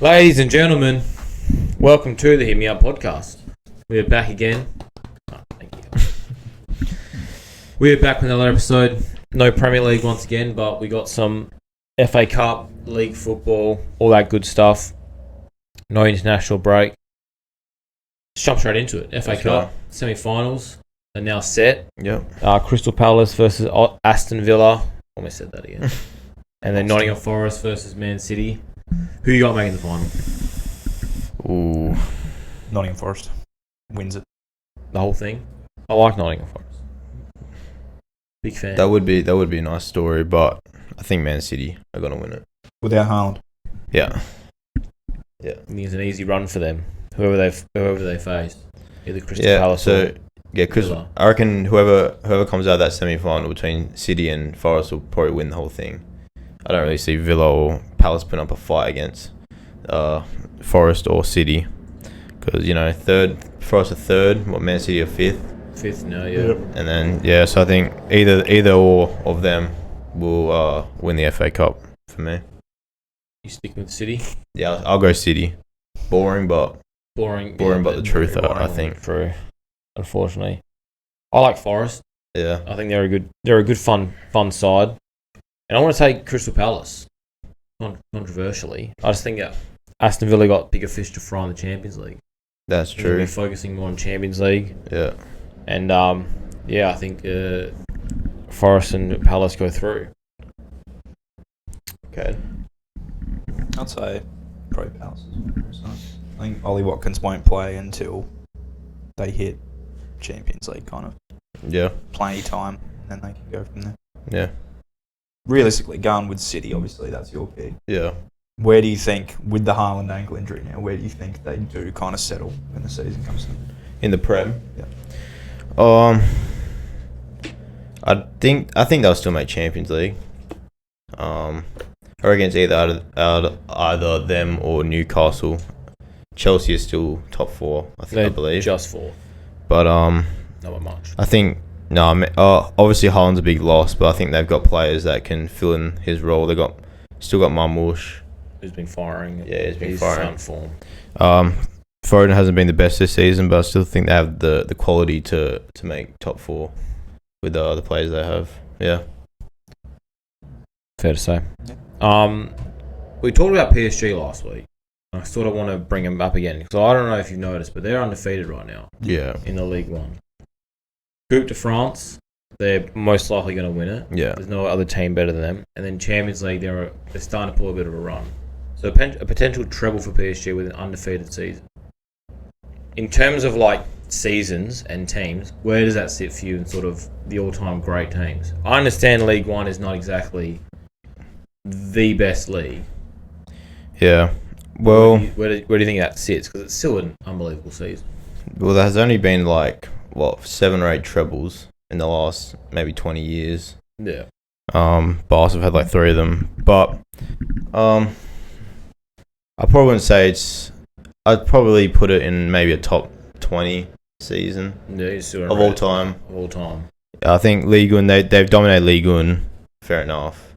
Ladies and gentlemen, welcome to the Hit Me Up podcast. We're back again. Oh, thank you. We're back with another episode. No Premier League once again, but we got some FA Cup, League football, all that good stuff. No international break. Let's jump straight into it. FA Cup semi-finals are now set. Yep. Crystal Palace versus Aston Villa. Almost said that again. And then Nottingham Forest versus Man City. Who you got making the final? Ooh. Nottingham Forest wins it. The whole thing? I like Nottingham Forest. Big fan. That would be a nice story, but I think Man City are gonna win it. Without Haaland. Yeah. I think it's an easy run for them. Whoever they face. Either Crystal Palace or because Villa. I reckon whoever comes out of that semi-final between City and Forest will probably win the whole thing. I don't really see Villa or Palace putting up a fight against Forest or City, because Forest are third, Man City are fifth. Fifth now, yeah. And then so I think either or of them will win the FA Cup for me. You sticking with City? Yeah, I'll go City. Boring, but the truth. I think. True. Unfortunately, I like Forest. Yeah, I think they're a good fun side, and I want to take Crystal Palace. Controversially, I just think Aston Villa got bigger fish to fry in the Champions League. that's They're gonna true. be focusing more on Champions League, Yeah, and I think Forest and Palace go through. okay. I'd say probably Palace. I think Ollie Watkins won't play until they hit Champions League kind of Yeah, plenty time, and then they can go from there. yeah, Realistically, going with City, obviously that's your pick. yeah. Where do you think, with the Haaland ankle injury now, where do you think they do kind of settle when the season comes in? In the Prem. Yeah. I think they'll still make Champions League. Or against either them or Newcastle. Chelsea is still top four. I believe. Just four. But Not by much. I think obviously Haaland's a big loss, but I think they've got players that can fill in his role. They still got Marmoush. Who's been firing? Yeah, he's been He's firing. found Foden hasn't been the best this season, but I still think they have the quality to make top four with the other players they have. Yeah. Fair to say. Yeah. We talked about PSG last week. I sort of want to bring them up again because I don't know if you've noticed, but they're undefeated right now Yeah. in the League One. Coupe de France, they're most likely going to win it. Yeah. There's no other team better than them. And then Champions League, they're starting to pull a bit of a run. So a potential treble for PSG with an undefeated season. In terms of like seasons and teams, where does that sit for you in sort of the all-time great teams? I understand League One is not exactly the best league. Yeah. Well, Where do you think that sits? Because it's still an unbelievable season. there has only been 7 or 8 trebles in the last maybe 20 years. Yeah. Barca have had 3 of them, but I probably wouldn't say it's. I'd probably put it in maybe a top 20 season Yeah, it's still of all time. Of all time. I think Ligue 1, they've dominated Ligue 1, fair enough.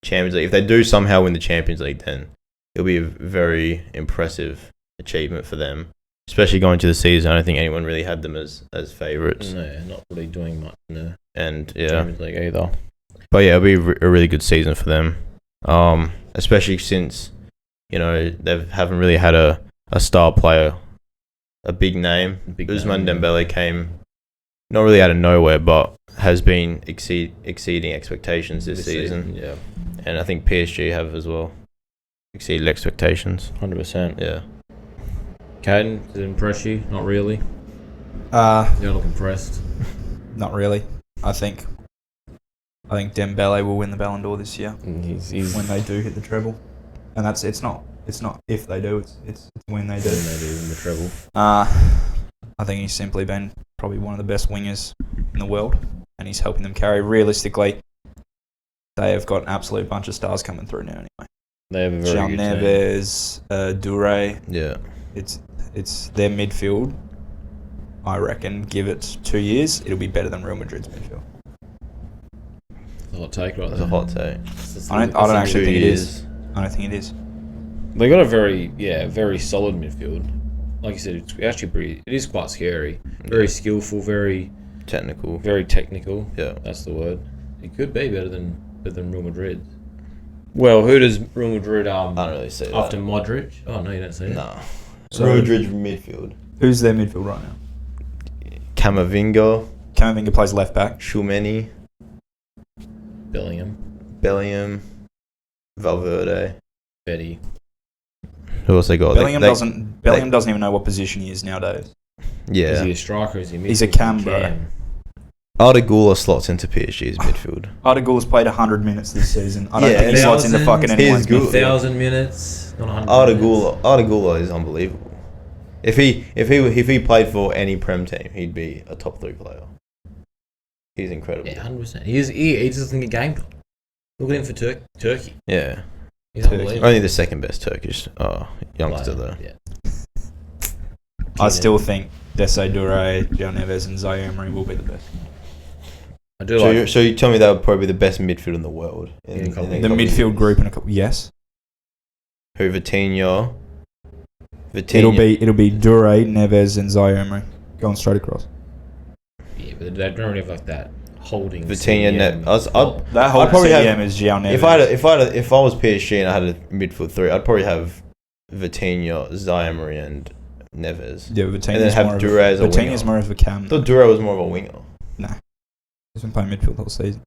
Champions League, if they do somehow win the Champions League, then it'll be a very impressive achievement for them. Especially going to the season, I don't think anyone really had them as favourites. No, not really doing much in the And Champions League either. but yeah, it'll be a really good season for them. Especially since they haven't really had a star player, a big name. Ousmane Dembele came not really out of nowhere, but has been exceeding expectations this season. Yeah, And I think PSG have as well exceeded expectations. 100%. Yeah. Caden, does it impress you? Not really. You don't look impressed. Not really. I think Dembele will win the Ballon d'Or this year He's when they do hit the treble, and it's not if they do, it's when they do. when they do win the treble. I think he's simply been probably one of the best wingers in the world, and he's helping them carry. Realistically, they have got an absolute bunch of stars coming through now. Anyway, They have a very Jean good team. Neves, Dure. Yeah. It's their midfield. I reckon, give it 2 years, it'll be better than Real Madrid's midfield. A hot take right That's there. a hot take. I don't actually think it is. I don't think it is. They got a very solid midfield. Like you said, it's actually it is quite scary. Very skillful, very technical. Yeah, that's the word. It could be better than Real Madrid. Well, who does Real Madrid I don't really see that. after Modric? Oh no, you don't see it. No. So- Real Madrid midfield. Who's their midfield right now? Camavinga, Camavinga plays left back. Tchouaméni, Bellingham, Valverde. Betty. Who else they got? Bellingham doesn't even know what position he is nowadays. Yeah. Is he a striker? Is he a midfield? He's a cam, bro. Arda Güler slots into PSG's midfield. Arda Güler's played 100 minutes this season. I don't Yeah, think he slots into fucking thousands, anyone's good. midfield. 1,000 minutes, not 100 Arda minutes. Güler is unbelievable. If he played for any Prem team, he'd be a top 3 player. He's incredible. Yeah, 100%. He doesn't get game time. Look at him for Turkey. Yeah. He's unbelievable. Only the second best Turkish youngster Player, though. Yeah. I still think Dese Dure, João Neves, and Zaire Emery will be the best. I do So you tell me that would probably be the best midfield in the world. In a couple The of years. midfield group in a couple. Yes, Who Vitinha? it'll be Dure, Neves, and Zaire Emery going straight across. Yeah, but they don't really have like that holding. Vitinha. CDM. That whole I'd probably CDM have- is João Neves. If I was PSG and I had a midfield 3, I'd probably have Vitinha, Zaire Emery, and Neves. Yeah, And then Vitinha's have more of Dure as a Vitinha's winger. more of a cam. I thought Dure was more of a winger. He's been playing midfield all season.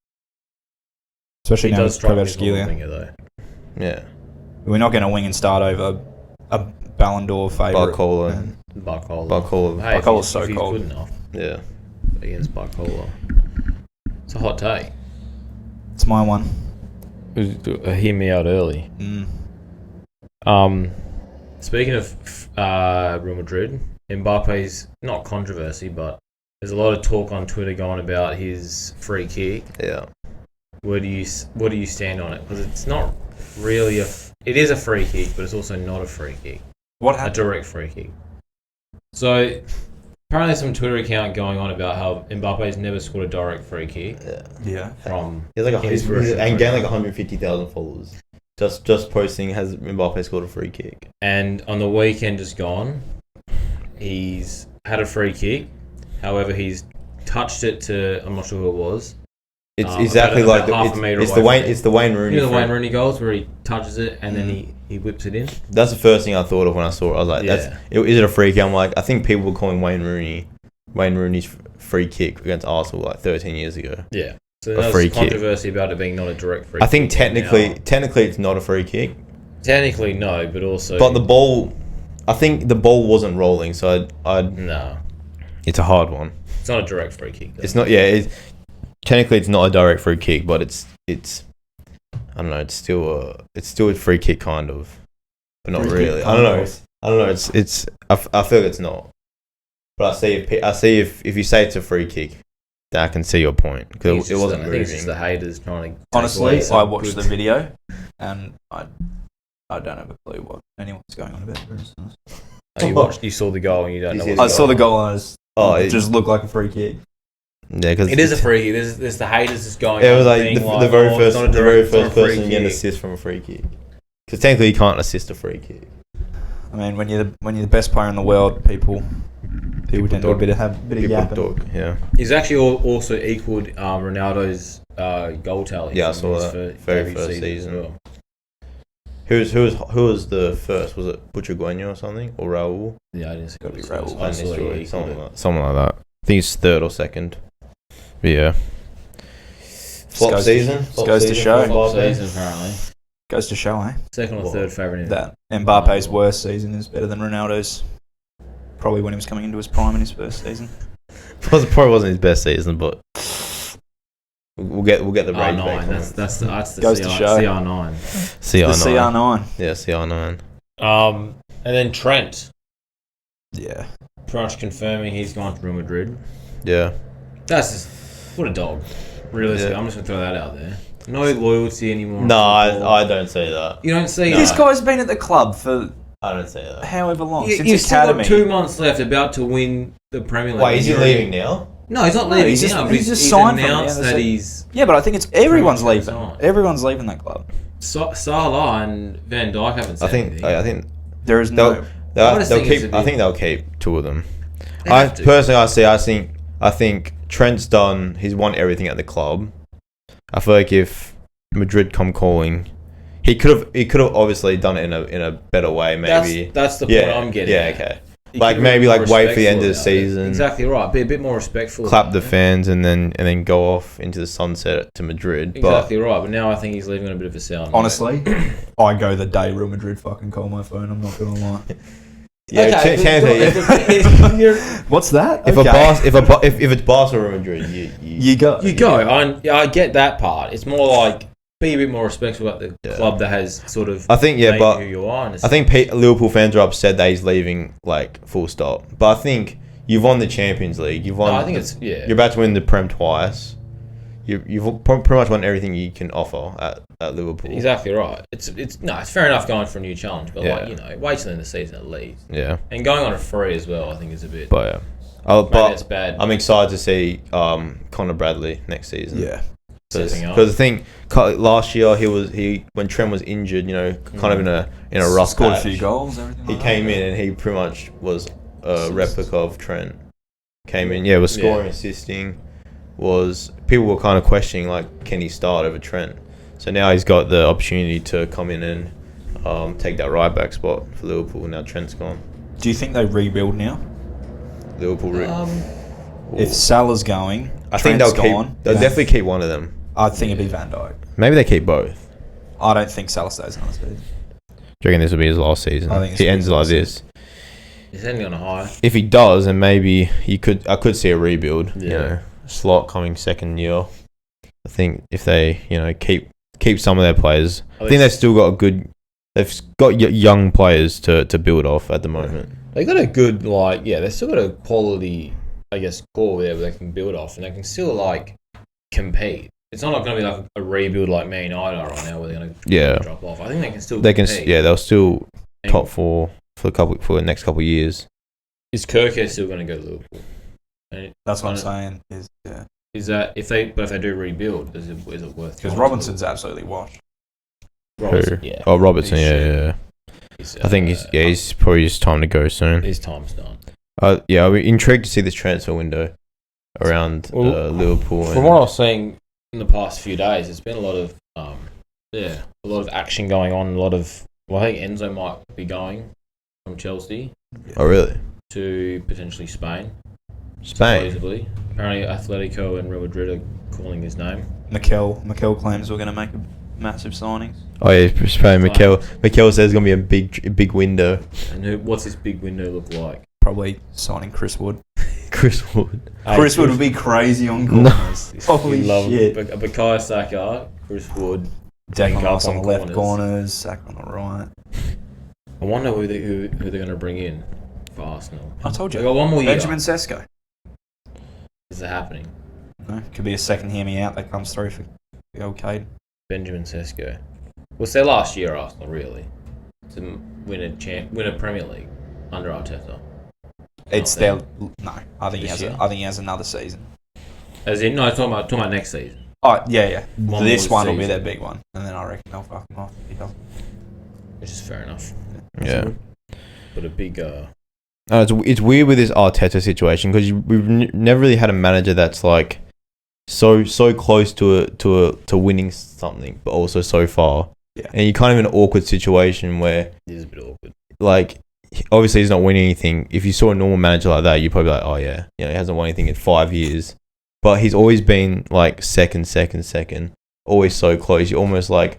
Especially He now does with strike me as more of a Kvaratskhelia. winger though. Yeah. We're not going to wing and start over a Ballon d'Or favourite. Barcola. And Barcola. Hey, if Barcola's he's- so if he's cold. good enough Yeah. against Barcola. It's a hot take. It's my one. Hear me out early. Speaking of Real Madrid, Mbappe's not controversy, but there's a lot of talk on Twitter going about his free kick. Yeah. Where do you stand on it? Because it's not really it is a free kick, but it's also not a free kick. What A happened? direct free kick. So apparently, some Twitter account going on about how Mbappe's never scored a direct free kick Yeah. from. He's like his version and of gained it. like 150,000 followers. Just posting has Mbappe scored a free kick. And on the weekend just gone, he's had a free kick. However, he's touched it to, I'm not sure who it was. It's exactly about like half a metre it's away the Wayne from it. it's the Wayne Rooney. You know the free- Wayne Rooney goals where he touches it and then he whips it in? That's the first thing I thought of when I saw it. I was like, Yeah. is it a free kick? I'm like, I think people were calling Wayne Rooney's free kick against Arsenal like 13 years ago. Yeah. So A there's free kick. controversy about it being not a direct free I think kick. technically it's not a free kick, Technically, no, but also. but I think the ball wasn't rolling, so No. it's a hard one. It's not a direct free kick. Though. It's not. Yeah, technically it's not a direct free kick, but it's. I don't know. It's still a free kick kind of, but not Free kick really. I kind don't know. of. I don't know. It's. I feel it's not. But I see if you say it's a free kick, then I can see your point because it wasn't I think it's moving. just the haters trying to. take Honestly, away I some watched good- the video and I don't have a clue what anyone's going on about it. Oh, you saw the goal and you don't You know see what the I saw the goal and it it just looked like a free kick. Yeah, because It is a free kick. There's the haters just going. It on was like being the very oh, first it's not a direct- it's not a free person to get an kick. assist from a free kick. Because technically you can't assist a free kick. I mean, when you're the best player in the world, people tend to talk- have a bit of People yapping. talk. Yeah. He's actually also equaled Ronaldo's goal tally. Yeah, I from saw his that. Very first as season. well. Who was the first? Was it Butragueño or something, or Raul? Yeah, I didn't see Gotta be it. Raul. I saw he equaled Something it. like that. I think he's third or second. But yeah. Flop goes- season. just Flop goes to season show. for Top Mbappe. season apparently. Goes to show, eh? Second or Well, third favourite. That Mbappe's worst season is better than Ronaldo's. Probably when he was coming into his prime in his first season. Probably wasn't his best season, but we'll get the break back. R9. from it. That's the Goes to show. CR9. CR9. The CR9. Yeah, CR9. And then Trent, Yeah. pretty much confirming he's gone to Real Madrid. Yeah. That's just what a dog. Realistically, Yeah. I'm just gonna throw that out there. No loyalty anymore. No, I don't say that. You don't see This that. guy's been at the club for I don't say that. however long. You, since you've still academy. got 2 months left, about to win the Premier League. Wait, is he You're- leaving now? No, he's not No, leaving. he's now, but just signed from announced the that NSC. he's. Yeah, but I think it's everyone's Pretty much leaving. on. Everyone's leaving that club. Salah and Van Dijk haven't said anything. I think There is no. I think they'll keep two of them. They have to. Personally, I think Trent's done. He's won everything at the club. I feel like if Madrid come calling, he could have obviously done it in a better way. Maybe that's the point I'm getting. Yeah, at. okay. You Like could maybe be more like wait for the end of the respectful about it. season. Exactly right. Be a bit more respectful. Clap about the it. fans and then go off into the sunset to Madrid. Exactly right. But now I think he's leaving on a bit of a sour note. Honestly, I go the day Real Madrid fucking call my phone. I'm not gonna lie. Yeah, Okay, Chancy, What's that? if it's Barca or Madrid, You go. You go. I get that part. It's more like be a bit more respectful about the club that has sort of. I think made but who you are. I think Liverpool fans are upset that he's leaving, like full stop. But I think you've won the Champions League. You've won. No, I think it's You're about to win the Prem twice. You've pretty much won everything you can offer at Liverpool. Exactly right. It's fair enough going for a new challenge, but Yeah. like wait till the end of the season at least. Yeah, And going on a free as well, I think is a bit. but maybe but that's bad. I'm excited to see Conor Bradley next season. Yeah. Stepping up. Because I think last year when Trent was injured, kind of in a rough Scored patch, a few goals. Everything. he like came that. in and he pretty much was a replica of Trent. Came in, was scoring, assisting. People were kind of questioning like, can he start over Trent? So now he's got the opportunity to come in and take that right back spot for Liverpool. Now Trent's gone. Do you think they rebuild now? Liverpool. If Salah's going, I think Trent's they'll gone. They'll definitely keep one of them. I think it'd be Van Dijk. Maybe they keep both. I don't think Salah stays another season. Do you reckon this will be his last season? I think If he ends like this. He's ending on a high. If he does, then maybe I could see a rebuild. Yeah. Slot coming second year. I think if they keep some of their players, I think they've still got they've got young players to build off at the moment. They got a good they've still got a quality, I guess, core there where they can build off and they can still compete. It's not going to be like a rebuild like Man United are right now where they're going to drop off. I think they can still. Compete. They'll still top four for the next couple of years. Is Kirk still going to go to Liverpool? That's what I'm saying. Is that if they do rebuild, is it worth? Because Robinson's absolutely washed. Robertson, yeah. Oh, Robertson, He's I think he's probably just time to go soon. His time's done. I'll be intrigued to see this transfer window around Liverpool. From what I was seeing in the past few days, it's been a lot of a lot of action going on. I think Enzo might be going from Chelsea. Oh, really? To potentially Spain. Spain. Apparently, Atletico and Real Madrid are calling his name. Mikel claims we're going to make a massive signings. Oh yeah, Spain. Mikel says it's gonna be a big window. And what's this big window look like? Probably signing Chris Wood. Chris Wood. Chris Wood would be crazy on corners. Holy shit. Bukayo Saka, Chris Wood. Declan on the left corners, Saka on the right. I wonder who they're going to bring in for Arsenal. I told you. They got one more year. Benjamin Sesko. Is it happening? No, could be a second hear me out that comes through for the old Cade. Benjamin Sesko. What's their last year, Arsenal, really? To win a Premier League under Arteta. It's their no. I think he has another season. As in, no, talking about next season. Oh yeah. This more one will be season. their big one, and then I reckon they'll fuck him off if he doesn't. Which is fair enough. Yeah. But a big. It's weird with this Arteta situation because we've never really had a manager that's like so close to winning something, but also so far. Yeah. And you're kind of in an awkward situation where It is a bit awkward. like obviously he's not winning anything. If you saw a normal manager like that, you'd probably be like, oh yeah, he hasn't won anything in 5 years. But he's always been like second, always so close. You almost like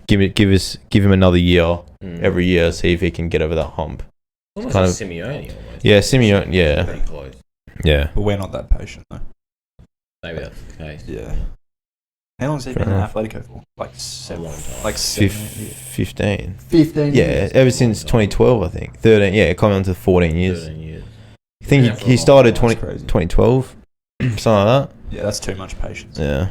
give him another year every year, see if he can get over that hump. Almost kind like of Simeone. Almost. Yeah, Simeone. Yeah, Pretty close. yeah. But we're not that patient though. Maybe that's the case. Yeah. How long has he Fair been in enough. Atletico for? Like A long time. Like 15. 15 Yeah, ever since 2012, I think. 13. Yeah, coming on to 14 years. 13 years. I think Yeah, for a he long started time, that's crazy. 2012, something like Yeah, that's too much patience. that. Yeah.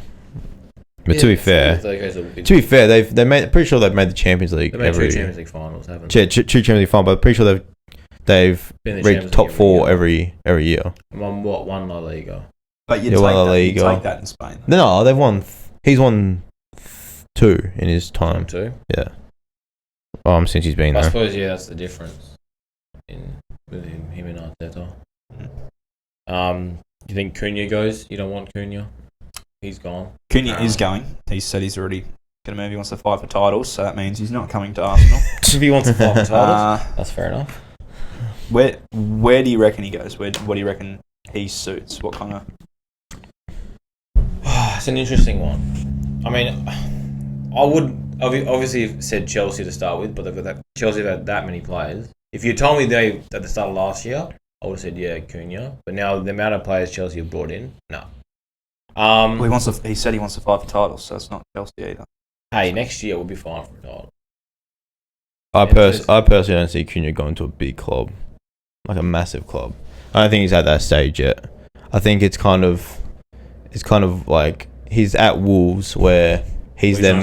But to be fair, they made. Pretty sure they've made the Champions League They made every. two Champions League finals, haven't Yeah, two Champions League final, but pretty sure they've Been in the reached Champions top League four every year. every year. One La Liga. But you Yeah, take won La that, you Liga. take that in Spain. Though. No, they've won. He's won 2 in his time. Too. Yeah. Since he's been I there. suppose that's the difference with him and Arteta. You think Cunha goes? You don't want Cunha? He's gone. Cunha is going. He said he's already going to move. He wants to fight for titles, so that means he's not coming to Arsenal. If he wants to fight for titles, that's fair enough. Where do you reckon he goes? What do you reckon he suits? What kind of... It's an interesting one. I mean, I would obviously have said Chelsea to start with, but they've got Chelsea have had that many players. If you told me they at the start of last year, I would have said yeah, Cunha. But now the amount of players Chelsea have brought in, no. He said he wants to fight for titles, so it's not Chelsea either. Hey, next year we'll be fine for a title. I personally don't see Cunha going to a big club, like a massive club. I don't think he's at that stage yet. I think it's kind of like he's at Wolves where he's them.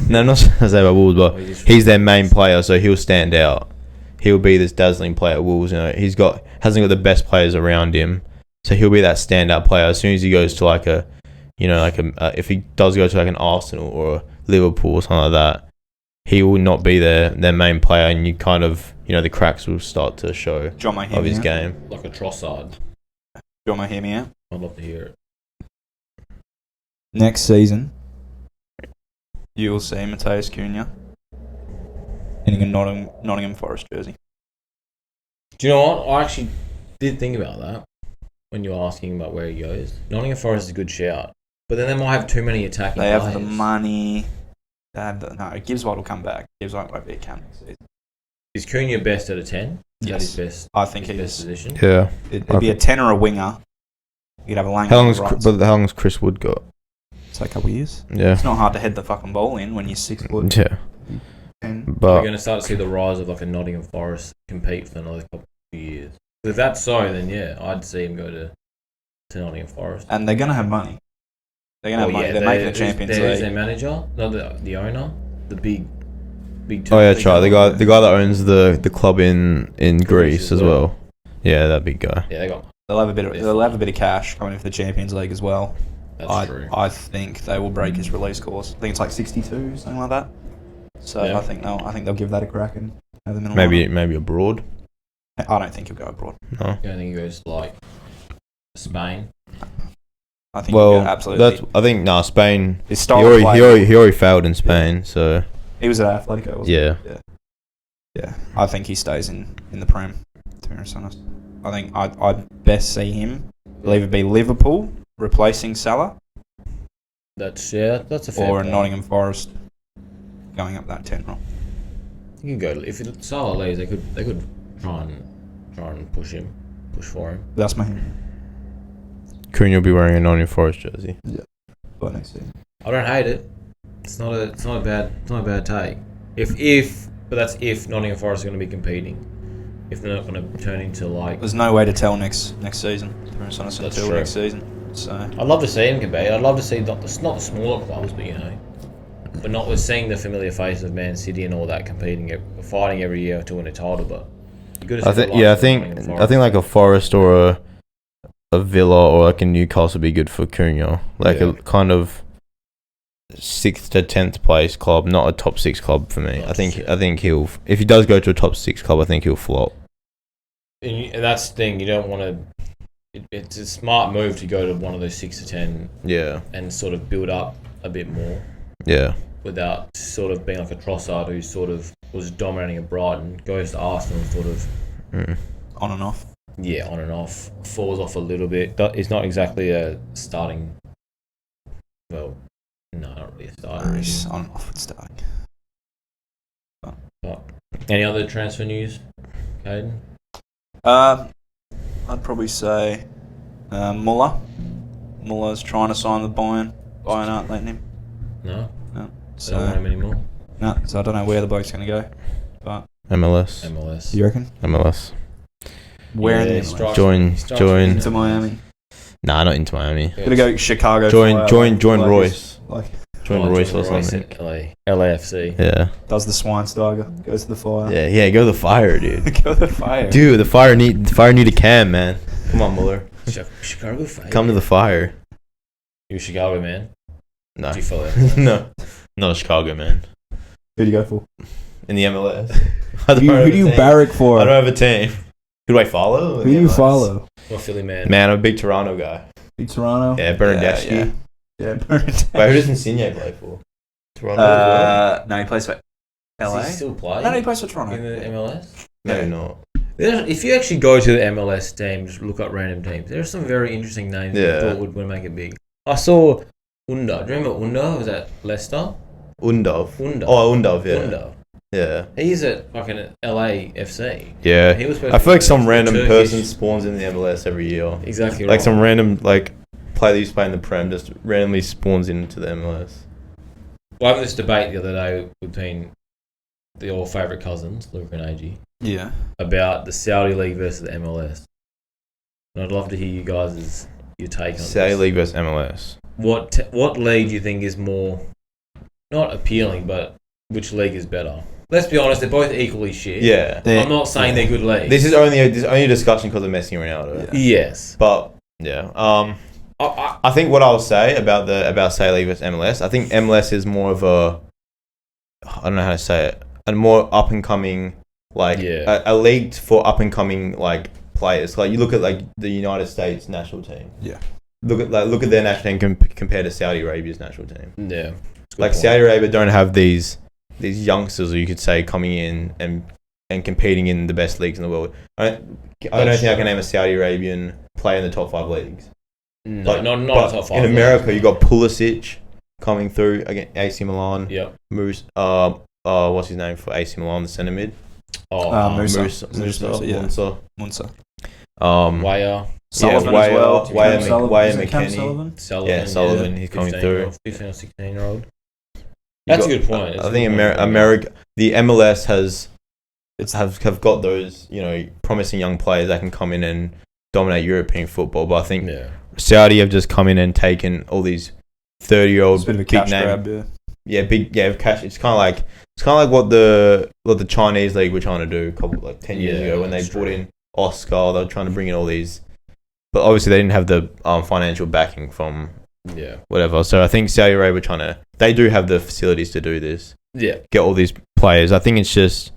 No, not to say about Wolves, but he's their main player, so he'll stand out. He'll be this dazzling player at Wolves. You know, hasn't got the best players around him, so he'll be that standout player. As soon as he goes to if he does go to like an Arsenal or a Liverpool or something like that, he will not be their main player, and you kind of, the cracks will start to show of his game. Like a Trossard. Do you want to hear me out? I'd love to hear it. Next season, you will see Matheus Cunha in a Nottingham Forest jersey. Do you know what? I actually did think about that when you were asking about where he goes. Nottingham Forest is a good shout, but then they might have too many attacking players. They have the money. Gibbs White will come back. Gibbs White won't be a camp next season. Is Cunha best at a 10? Yes. Best, I think his he best is. position? Yeah. It'd be a 10 or a winger. You'd have a Lang. How long's Chris Wood got? It's like a couple of years. Yeah. It's not hard to head the fucking ball in when you're 6 foot. Yeah. 10. We're But going to start to see the rise of like a Nottingham Forest compete for another couple of years. If that's so, then yeah, I'd see him go to Nottingham Forest. And they're going to have money. They're going to have money. They're making the Champions League. There's their manager, not the owner, the big. oh yeah, try the guy that owns the club in Greece as well. Yeah, that big guy. Yeah, they'll have a bit of cash coming in for the Champions League as well. That's true. I think they will break his release course. I think it's like 62, something like that. So yeah. I think they'll give that a crack and have the middle. Maybe abroad. I don't think he'll go abroad. No. I don't think he goes like Spain. I think he'll go absolutely. Spain. His style he already failed in Spain, so he was at Atletico, wasn't he? Yeah. I think he stays in the Prem, to be honest. I think I'd best see him. It'll either be Liverpool replacing Salah. That's a fair or point. Nottingham Forest going up that 10 role. You can go if Salah leaves. They could try and push for him. That's my Cunha will be wearing a Nottingham Forest jersey. Yeah. By next season. I don't hate it. It's not a bad take. But that's if Nottingham Forest are going to be competing. If they're not going to turn into like. There's no way to tell next season. Until true. next season. So I'd love to see him compete. I'd love to see not the smaller clubs, but not with seeing the familiar faces of Man City and all that competing, fighting every year to win a title. But I think like a Forest or a Villa or like a Newcastle would be good for Cunha. A kind of 6th to 10th place club, not a top 6 club for me. I think he'll, if he does go to a top 6 club, I think he'll flop. And that's the thing. You don't want to. It's a smart move to go to one of those 6 to 10. Yeah. And sort of build up a bit more. Yeah. Without sort of being like a Trossard who sort of was dominating at Brighton, goes to Arsenal and sort of on and off. Yeah, on and off. Falls off a little bit. It's not exactly a starting. Well, no, not really a starting. He's on and off at starting. But any other transfer news, Caden? I'd probably say Muller. Muller's trying to sign with Bayern. Bayern aren't letting him. No. So they don't want him anymore. No. So I don't know where the bloke's going to go. But MLS. You reckon? MLS. Where in the MLS? Join into Miami. Nah, not into Miami. Gonna go Chicago. Join Royce. Join Royce or something. LAFC. Yeah. Does the Schweinsteiger. Goes to the Fire. Yeah, go to the Fire, dude. Go to the Fire. Dude, the Fire need a cam, man. Come on, Muller. Chicago Fire. Come to the Fire. You a Chicago man? No. Do you follow that? No. Not a Chicago man. Who do you go for? In the MLS. Who do you barrack for? I don't have a team. Who do I follow? Who do you follow? Or Philly man. Man, I'm a big Toronto guy. Big Toronto? Yeah, Bernardeschi. Yeah, Wait, who does Insigne play for? Toronto as well? No, he plays for LA. Does he still play? No, he plays for Toronto. In the MLS? No, not. If you actually go to the MLS team, just look up random teams. There are some very interesting names that I thought would make it big. I saw Unda. Do you remember Unda? Was that Leicester? Undov. Oh, Undov, yeah. Unda. Yeah. He's at fucking LAFC. Yeah. He was supposed I to feel be like some random Turkish. person spawns in the MLS every year. Exactly right. Like some random player that used to play in the Prem just randomly spawns into the MLS. Well, I had this debate the other day between your favourite cousins, Luke and AG, Yeah. about the Saudi League versus the MLS. And I'd love to hear you guys' your take on Saudi this. League versus MLS. What league do you think is more, not appealing, but which league is better? Let's be honest, they're both equally shit. Yeah. I'm not saying they're good leagues. This is only a discussion because of Messi and Ronaldo. Yeah. Yes. But yeah. I think what I'll say about Saudi League versus MLS, I think MLS is more of I don't know how to say it, a more up and coming a league for up and coming players. Like you look at the United States national team. Yeah. Look at their national team compared to Saudi Arabia's national team. Yeah. Saudi Arabia don't have these youngsters, or you could say, coming in and competing in the best leagues in the world. I don't think I can name a Saudi Arabian player in the top 5 leagues. No, not top 5. In America, you got Pulisic coming through against AC Milan. Yep. What's his name for AC Milan, the centre mid? Musa. Munsa. Weyer. Sullivan as well. Weyer McKennie. Sullivan. Yeah, Sullivan. He's coming through. 15 or 16-year-old. That's a good point. I think America, the MLS have got those promising young players that can come in and dominate European football. But I think Saudi have just come in and taken all these 30-year-old big name. Big cash. It's kind of like what the Chinese league were trying to do 10 years ago when they brought in Oscar. They were trying to bring in all these, but obviously they didn't have the financial backing from whatever. So I think Saudi Arabia they do have the facilities to do this. Yeah, get all these players. I think it's just.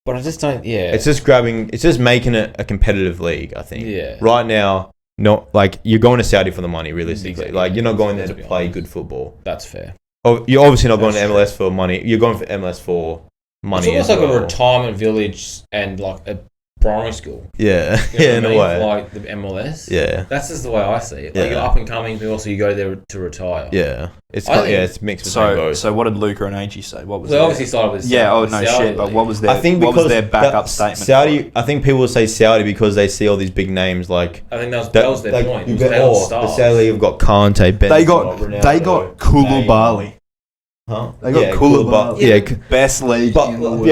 But I just don't. Yeah, it's just making it a competitive league. I think. Yeah. Right now, not you're going to Saudi for the money. Realistically, exactly. You're not going there to play good football. That's fair. Oh, you're obviously not going to MLS for money. You're going for MLS for money. It's almost like a retirement village and a primary school. Yeah, In a way. Like the MLS. Yeah, that's just the way I see it. You're up and coming, but also you go there to retire. Yeah, it's mixed between both. So what did Luca and AG say? What was? They obviously started with Saudi. But what was their? What was their backup statement? Saudi. I think people will say Saudi because they see all these big names. I think that was their point. The Saudi have got Kante. They got Koulibaly. Huh? They got Koulibaly. Yeah, best league in the world.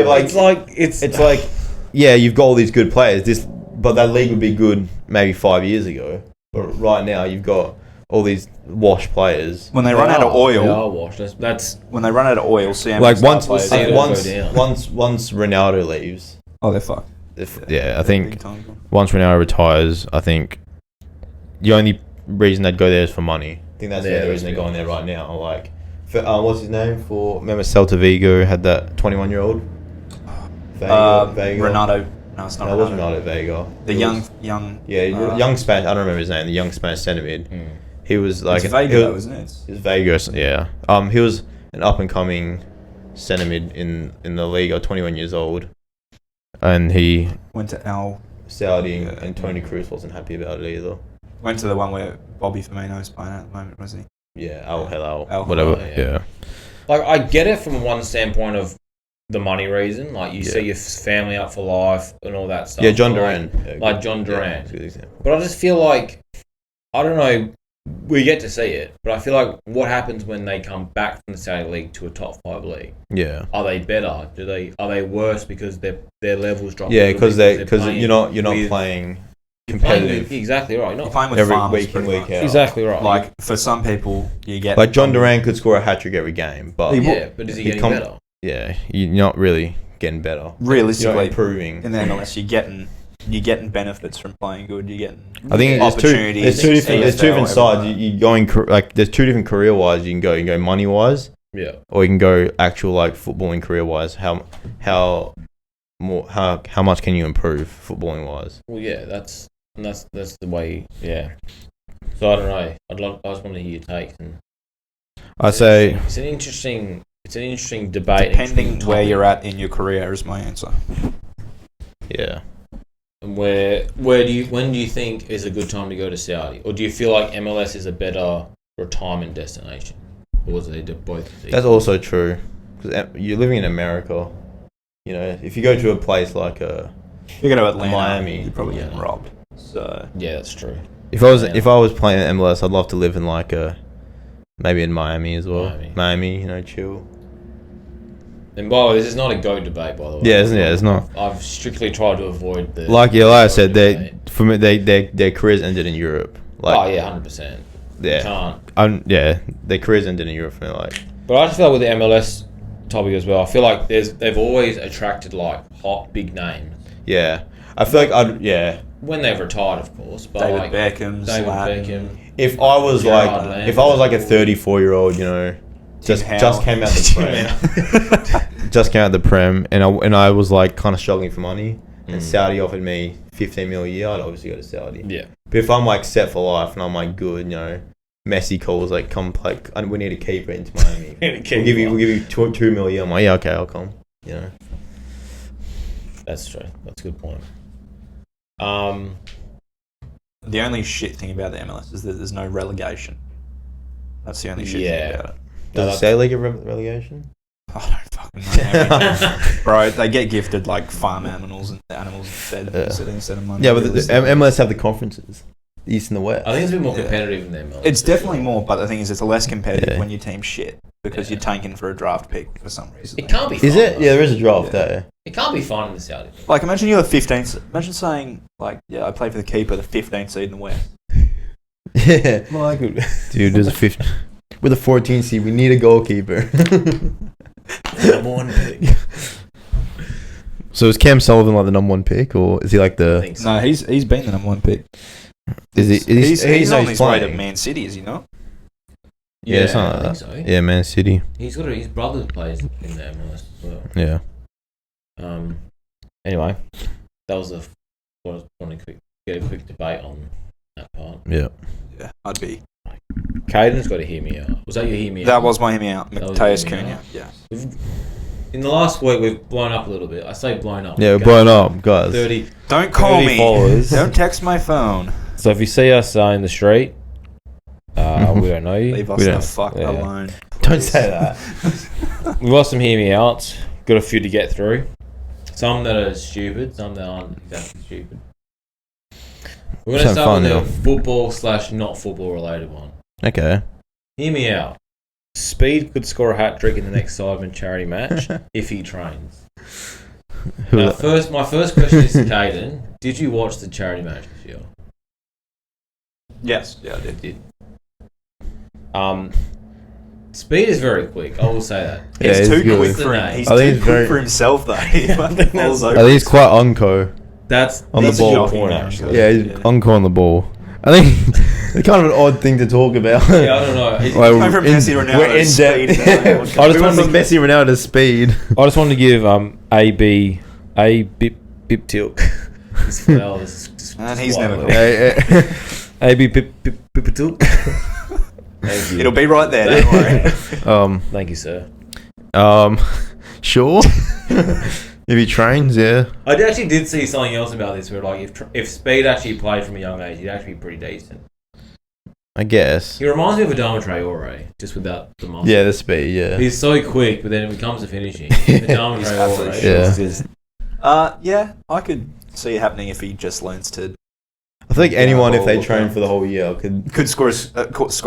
Yeah, you've got all these good players. But that league would be good maybe 5 years ago. But right now you've got all these washed players. When they run out of oil, they are washed. That's when they run out of oil. Once Ronaldo leaves, they're fucked. I think once Ronaldo retires, I think the only reason they'd go there is for money. I think that's the only reason they're going there right now. What's his name? Remember Celta Vigo had that 21-year-old. Vega. Renato. No, it's not. No, it wasn't Renato Vega. The young. Young Spanish. I don't remember his name. The young Spanish centre mid. He was it's Vega, isn't it? It's Vega. Yeah. He was an up and coming centre mid in the league. 21 years old, and he went to Al Saudi, and Tony Cruz wasn't happy about it either. Went to the one where Bobby Firmino's playing at the moment, was he? Yeah, Al Hilal. Whatever. Yeah. I get it from one standpoint of the money reason. You see your family up for life and all that stuff. Yeah, John Duran. John Duran. That's a good example. But I just feel like, I don't know, we get to see it, but I feel like what happens when they come back from the Saudi League to a top 5 league? Yeah. Are they better? Are they worse because their levels drop? Yeah, because you're not playing competitive. Exactly right. You're playing with every farmers week in, week out. Exactly right. For some people, you get John Duran could score a hat trick every game, but but is he getting better? Yeah, you're not really getting better. Realistically, you're improving. In the MLS, you're getting benefits from playing good. You're getting opportunities. There's two different sides. You're going there's two different career wise. You can go money wise, Yeah. or you can go actual like footballing career wise. How much can you improve footballing wise? Well, yeah, that's the way. Yeah. So I don't know. I just want to hear your takes. And I say it's an interesting debate. Depending where you're at in your career is my answer. yeah. And when do you think is a good time to go to Saudi, or do you feel like MLS is a better retirement destination, or was they both? That's also true because you're living in America. You know, if you go to a place like You're going to Atlanta, Miami, you're probably yeah. getting robbed. So Yeah, that's true. if I was playing MLS, I'd love to live in like maybe in Miami as well. Miami, you know, chill. And by the way, this is not a GOAT debate, by the way. Yeah, it's not. I've strictly tried to avoid the Like I said, debate. their careers ended in Europe. Like, Oh yeah, 100%. yeah, Can't. their careers ended in Europe. And like, But I just feel like with the MLS topic as well, I feel like they've always attracted like hot big names yeah, I feel like when they've retired, of course. But David like Beckham, David Zlatan. Beckham. if I was Gerard like Lamb. if I was like a 34-year-old, you know, just came out the prem, just came out the prem, and I was like kind of struggling for money, and Saudi offered me 15 mil a year, I'd obviously go to Saudi. Yeah. But if I'm like set for life and I'm like good, you know, Messi calls like come play, we need a keeper into Miami. We'll give you 2 mil a year. I'm like, yeah, okay, I'll come. You know. That's true. That's a good point. The only shit thing about the MLS is that there's no relegation. That's the only shit thing about it. Does it say League of Relegation? I don't fucking know. Bro, they get gifted like farm animals instead of money. Yeah, but the MLS have the conferences, the East and the West. I think it's a bit more competitive in them. It's definitely more, but the thing is, it's less competitive when your team's shit because Yeah. you're tanking for a draft pick for some reason. It can't be. Fun, Is it? though. Yeah, there is a draft there. It can't be fun in the Saudi. Like, imagine you're the 15th. Imagine saying, like, yeah, I played for the keeper, the 15th seed in the West. Yeah, Like, dude, there's a 15. With a 14 seed, we need a goalkeeper. Number one pick. So is Cam Sullivan like the number one pick, or is he like I the? think so. no, he's been the number one pick. Is he? He's on his way to playing? Man City, is he not? Yeah, it's not I like think so. Yeah, Man City. He's got his brother plays in the MLS as well. Yeah. Anyway, that was I was wanting to get a quick debate on that part. Yeah. Yeah, I'd be. Caden's got to hear me out. Was that your hear me out? That was my hear me out. That was Mateus hear me Cunha. out. Yeah. In the last week, we've blown up a little bit. I say blown up. Yeah, We've blown gained up, guys. 30. Don't call 30 me. followers. Don't text my phone. So if you see us in the street, we don't know you. Leave us We the don't- fuck yeah. alone. Don't please. say that. We've got some hear me outs. Got a few to get through. Some that are stupid, some that aren't exactly stupid. We're going to Sounds start fun, with yeah. a football/not football related one. Okay. Hear me out. Speed could score a hat trick in the next Sidemen charity match if he trains. Now, my first question is to Caden. Did you watch the charity match this year? Yes. Yeah, I did. Speed is very quick. I will say that. Yeah, He's he's too good. quick What's for the him. name? He's I think too he's quick very- for himself, though. He think falls that's- over. I think he's quite unco That's on the a ball. good point, actually. Yeah, he's unco on the ball. I think it's kind of an odd thing to talk about. Yeah, I don't know. Like, Going from Messi, Ronaldo we're in to depth. speed. I just went from Messi Ronaldo to speed. I just wanted to give A Bip Tilk. His flowers. And he's never wild. got A Bip Tilk. Thank you. It'll be right there. Don't worry. Thank you, sir. Sure. If he trains, yeah. I actually did see something else about this where, like, if Speed actually played from a young age, he'd actually be pretty decent. I guess. He reminds me of Adama Traore, just without the muscle. Yeah, the speed, yeah. He's so quick, but then when it comes to finishing, Adama He's Traore absolutely Yeah. is Yeah, I could see it happening if he just learns to I think anyone, if they ball, train yeah. for the whole year, could. score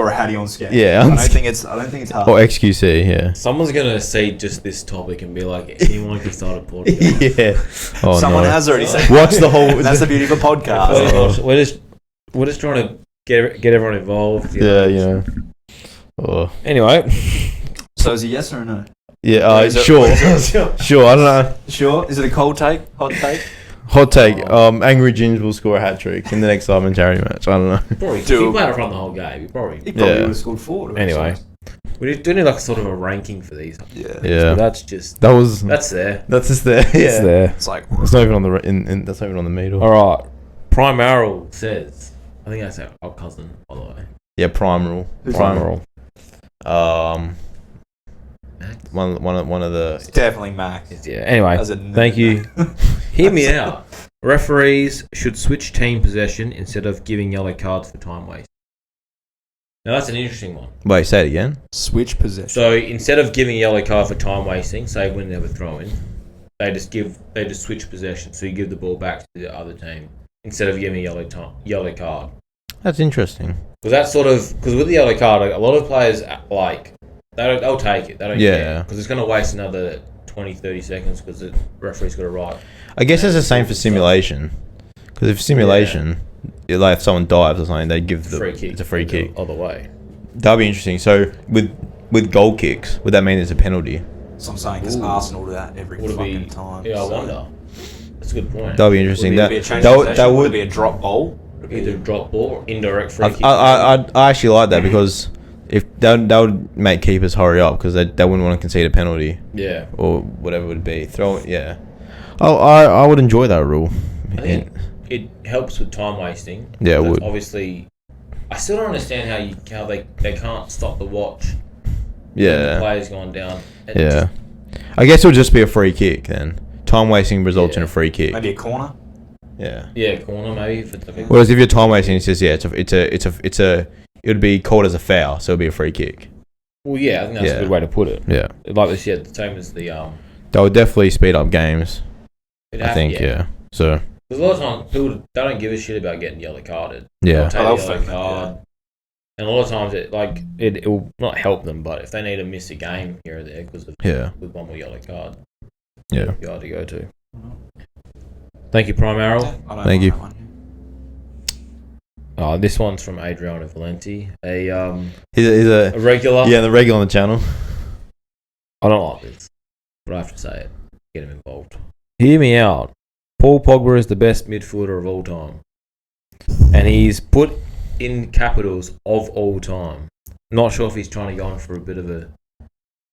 a hattie on skate. Yeah, I don't think it's hard. Or XQC, yeah. Someone's gonna see just this topic and be like, anyone can start a podcast. Yeah. Oh, Someone no. has already said. Watch the whole. That's the beauty of a podcast. We're just trying to get everyone involved. Yeah, you know. Oh. Anyway, So is it yes or a no? Yeah, Is it- sure. is it- Sure, I don't know. Sure. Is it a cold take? Hot take? Hot take. Angry Ginge will score a hat trick in the next Simon charity match. I don't know. probably if Do- he played in front of the whole game. He probably. He probably Yeah. would have scored 4. Anyway, We do need like sort of a ranking for these. Yeah. Yeah. That's just That's there. just there. It's Yeah. there. It's like That's not even on the that's not even on the middle. All right. Primaral says. I think that's our cousin, by the way. Yeah, prime rule. Who's Prime Primaral. rule. Max? One of the it's definitely Max. Yeah. Anyway, As a nerd. thank you. Hear me out. Referees should switch team possession instead of giving yellow cards for time waste. Now that's an interesting one. Wait, say it again. Switch possession. So instead of giving a yellow card for time wasting, say when they were throwing, they just switch possession. So you give the ball back to the other team instead of giving a yellow card. That's interesting. Because with the yellow card, like, a lot of players they'll take it. They don't care because it's going to waste another 20, 30 seconds because the referee's got to write. I guess it's the same for simulation. Because if simulation, like if someone dives or something, they give the free kick. It's a free kick. Other way. That'll be interesting. So with goal kicks, would that mean there's a penalty? So I'm saying because Arsenal do that every Would it fucking be? time. Yeah, I so. wonder. That's a good point. That'll be interesting. Would Would it be a that change that of would- possession? that Would it would- be a drop ball? either drop ball or indirect free kick. I actually like that because if that would make keepers hurry up because they wouldn't want to concede a penalty Yeah. or whatever it would be. Throw it, yeah. Oh, I would enjoy that rule. I think it helps with time wasting. Yeah, it That's would. Obviously, I still don't understand how they can't stop the watch. When the Yeah, player's gone down. It yeah. I guess it'll just be a free kick then. Time wasting results in Yeah. a free kick. Maybe a corner. Yeah. Yeah, corner maybe. If it's like Whereas if you're time wasting, it's just it would be called as a foul, so it'd be a free kick. well, yeah, I think that's Yeah. a good way to put it. Yeah, Like they said, the same as the that would definitely speed up games. It I think. Yeah. So Because a lot of times people they don't give a shit about getting yellow carded. yeah. They'll take they'll the yellow fake that, card. And a lot of times it will not help them, but if they need to miss a game here or there because of Yeah. with one more yellow card, Yeah. it'll be hard to go to. Thank you, Primaral. I don't Thank know you. that one. This one's from Adriano Valenti, a He's a regular. the regular on the channel. I don't like this, but I have to say it. Get him involved. Hear me out. Paul Pogba is the best midfielder of all time, and he's put in capitals of all time. Not sure if he's trying to go on for a bit of a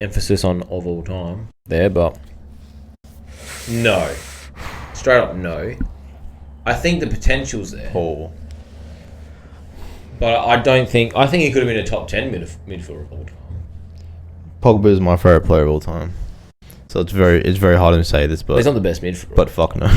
emphasis on of all time there, but no, straight up no. I think the potential's there. Paul. But I don't think. I think he could have been a top 10 midfielder of all time. Pogba is my favorite player of all time. So it's very hard to say this, but He's not the best midfielder. but fuck no.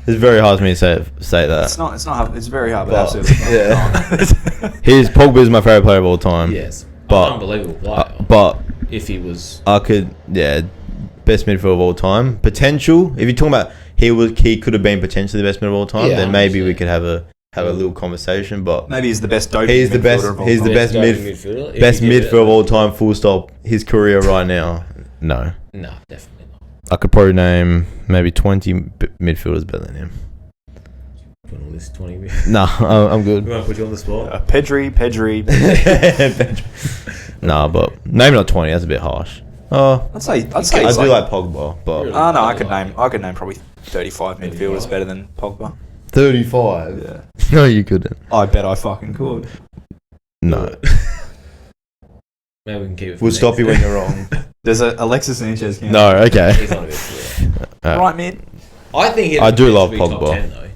It's very hard for me to say that. It's not. It's very hard, but But- absolutely. He's Pogba is my favorite player of all time. yes, but- unbelievable player. But if he was, I could best midfielder of all time. Potential. If you're talking about he could have been potentially the best midfielder of all time, Yeah, then maybe 100%. we could have a little conversation. But Maybe he's the best doping He's the best- midfielder of all he's the time. best midfielder. If best you give it- midfielder of all time. Full stop. His career right now. No, No, definitely not. I could probably name maybe 20 midfielders better than him. Put on this 20 minutes. Nah, I'm We good. won't put you on the spot. Pedri. Nah, but maybe not 20. That's a bit harsh. Oh, I'd say I it's do like Pogba, but Really? no, I could name probably 35 midfielders better than Pogba. 35. Yeah. No, you couldn't. I bet I fucking could. No, Maybe we can keep it. For we'll stop next you when time. you're wrong. There's a Alexis Sanchez. Game. No, okay. He's not a midfielder. Right mid. I think he I had do the love potential to be Pogba. Top 10, though.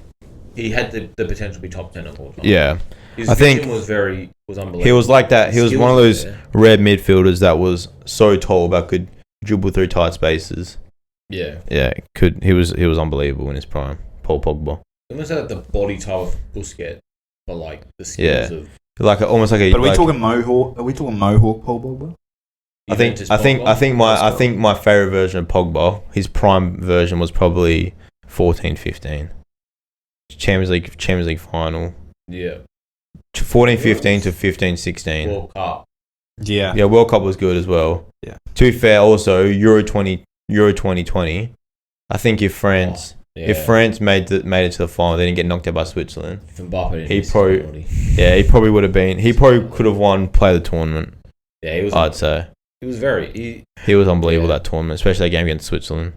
He had the potential to be top 10 of all time. Yeah, His I think vision was unbelievable. he was like that. He was Skills one of were those there. rare midfielders that was so tall but could dribble through tight spaces. Yeah. Yeah, could. He was unbelievable in his prime. Paul Pogba. Almost like the body type of Busquets, but like the skills Yeah. of. Almost like a. But are we like- talking Mohawk? Are we talking Mohawk Paul Pogba? I think Juventus Pogba? my favorite version of Pogba, his prime version was probably 14-15. Champions League final. Yeah. 14-15 to 15-16. World Cup. Yeah. Yeah, World Cup was good as well. Yeah. To be fair, also Euro 2020. I think if France Yeah. if France made it to the final, they didn't get knocked out by Switzerland. If Mbappe didn't He miss his probably- penalty. Yeah, he probably would have been. He probably could have won play of the tournament. Yeah, he was. I'd say He was very. he was unbelievable Yeah. that tournament, especially that game against Switzerland.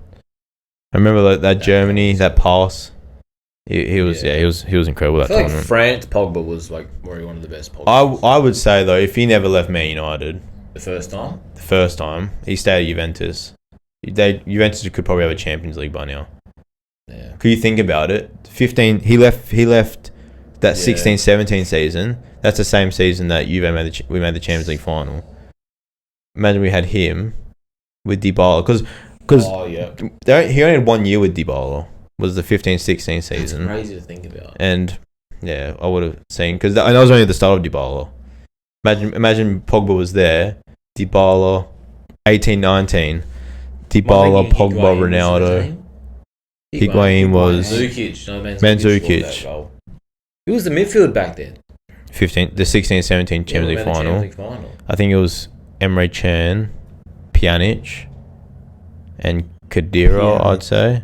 I remember that Germany that pass. He was Yeah. he was incredible I that feel like tournament. France Pogba was like probably one of the best. Pogbas. I would say though, if he never left Man United, The first time? The first time. He stayed at Juventus. Juventus could probably have a Champions League by now. Yeah. Could you think about it? 15. He left that 16-17 season. That's the same season that we made the Champions League final. Imagine we had him with Dybala, because he only had 1 year with Dybala. Was the 15-16 season? That's crazy to think about. And yeah, I would have seen, because that was only the start of Dybala. Imagine Pogba was there. Dybala, 18-19. Dybala, Pogba, Ronaldo. Higuain was Mandzukic. No, Mandzukic. Who was the midfield back then? the 16-17 Champions League final. I think it was Emre Can, Pjanic, and Khedira, I'd say.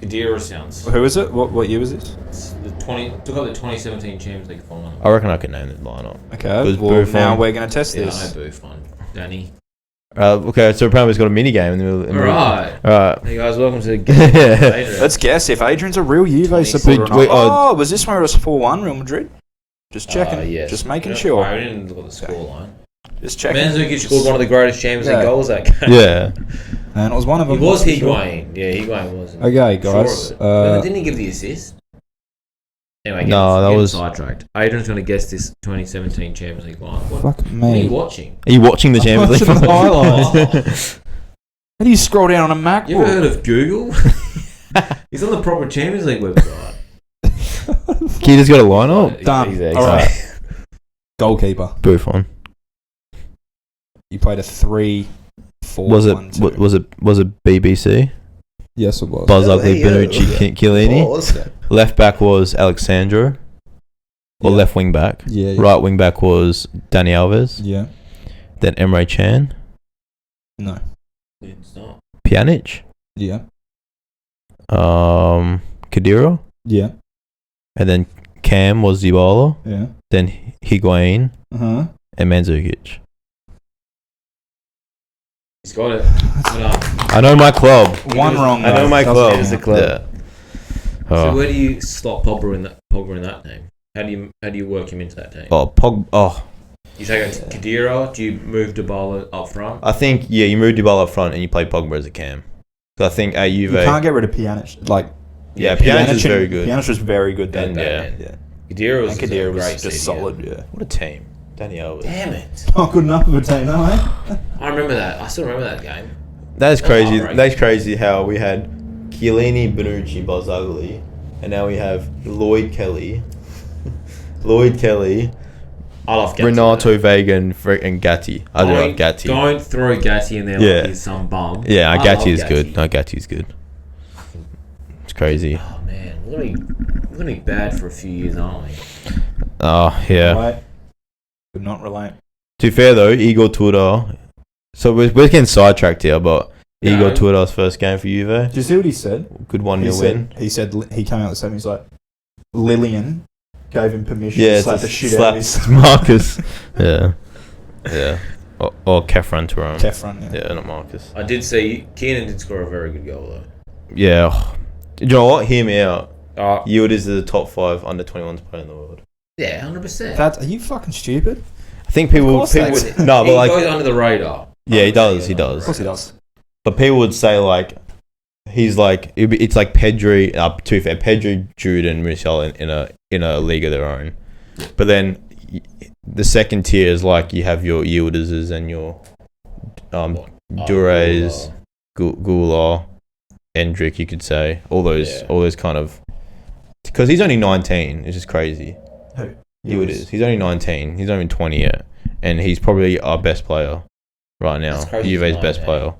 Khedira sounds. Who is it? What year was this? Took up the 2017 Champions League final. I reckon I could name the lineup. Okay, well, now we're going to test this. I know Buffon. Danny. Okay, so apparently it's got a mini game in the middle. Alright. Hey guys, welcome to Let's guess if Adrian's a real Juve supporter or not. Was this where it was 4-1 Real Madrid? Just checking. Yes. Just making sure. I didn't look at the scoreline. Just checking. Mandzukic scored one of the greatest Champions League goals that game. Yeah. And it was one of them. It was Higuain. Yeah, Higuain was. Okay, guys. Sure didn't he give the assist? Anyway, that was sidetracked. Adrian's going to guess this 2017 Champions League final. Fuck me. What are you watching? Are you watching the Champions League final? Highlights. How do you scroll down on a MacBook? You ever heard of Google? He's on the proper Champions League website. Keita's got a lineup. Done. All right. Goalkeeper. Buffon. You played a 3-4. Was it BBC? Yes, it was. Buzz Ugly, Bonucci, Chiellini. Left back was Alexandro, or left wing back. Yeah. Right wing back was Dani Alves. Yeah. Then Emre Can. No. It's not. Pjanic. Yeah. Khedira. Yeah. And then Cam was Dybala. Yeah. Then Higuain. Uh-huh. And Mandzukic. He's got it. I know my club. One wrong. I know my club. It's a club. Yeah. So where do you slot Pogba in that name? How do you work him into that team? You take out Khedira. Do you move Dybala up front? I think you move Dybala up front and you play Pogba as a cam. So I think at Juve, you can't get rid of Pjanic. Pjanic is very good. Pjanic was very good then. Yeah. Khedira was great. Just solid. Yeah. What a team. Daniel. Damn it. Not good enough of a team, no, eh? I remember that. I still remember that game. That's crazy. That's crazy how we had Chiellini, Bonucci, Buzz Ugly, and now we have Lloyd Kelly. I love Gatti. Renato Vega and Gatti. I love Gatti. Don't throw Gatti in there like he's some bum. Yeah, Gatti is good. No, Gatti is good. It's crazy. Oh man, we're gonna be bad for a few years, aren't we? Oh yeah. Right. Could not relate. To be fair though, Igor Tudor. So we're getting sidetracked here, but Igor Tudor's first game for Juve. Did you see what he said? Good 1-0 win. He said he came out the same. He's like, Lillian gave him permission to slap the shit out of his Marcus. Yeah. Or Kefran Turam. Kefran. Yeah, not Marcus. I did see Keenan did score a very good goal though. Yeah. Do you know what? Hear me out. Yield is the top 5 under 21s player in the world. Yeah, 100%. Are you fucking stupid? I think people would he goes under the radar. Yeah, he does. Of course he does. But people would say like he's like it's like Pedri. To be fair, Pedri, Jude, and Michel in a league of their own. But then the second tier is like you have your Yildises and your Dures, Goulart, Endrick. You could say all those kind of, because he's only 19. It's just crazy. Who? Yildiz. He's only 19. He's not even 20 yet, and he's probably our best player right now. Juve's best player.